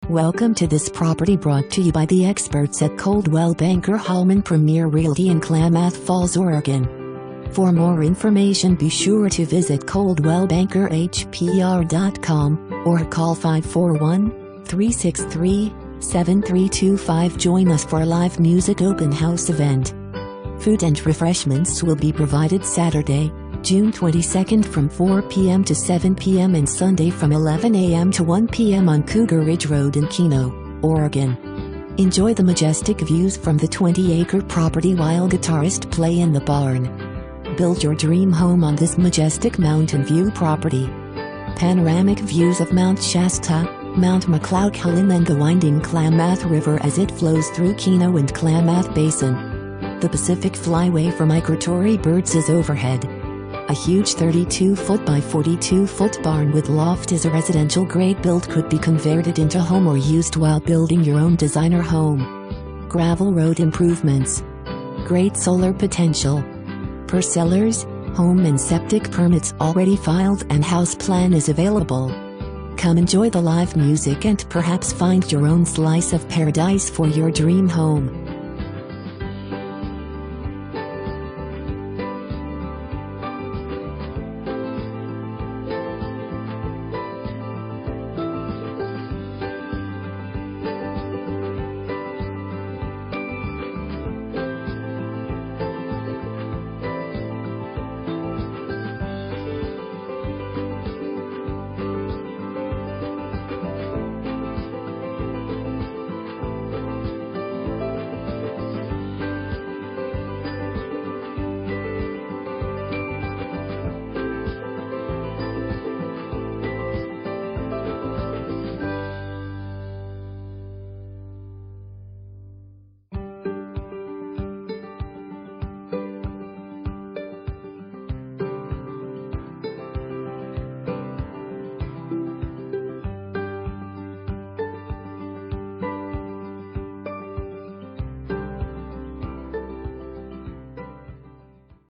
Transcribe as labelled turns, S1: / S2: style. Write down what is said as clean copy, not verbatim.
S1: Welcome to this property brought to you by the experts at Coldwell Banker Hallman Premier Realty in Klamath Falls, Oregon. For more information, be sure to visit coldwellbankerhpr.com or call 541-363-7325. Join us for a live music open house event. Food and refreshments will be provided Saturday, June 22nd from 4 p.m. to 7 p.m. and Sunday from 11 a.m. to 1 p.m. on Cougar Ridge Road in Keno, Oregon. Enjoy the majestic views from the 20-acre property while guitarists play in the barn. Build your dream home on this Majestic Mountain View Property. Panoramic views of Mt Shasta, Mount McLoughlin and the winding Klamath River as it flows through Keno and Klamath Basin. The Pacific Flyway for Migratory Birds is overhead. A huge 32-foot by 42-foot barn with loft is a residential grade build, could be converted into home or used while building your own designer home. Gravel road improvements. Great solar potential. Per sellers, home and septic permits already filed and house plan is available. Come enjoy the live music and perhaps find your own slice of paradise for your dream home.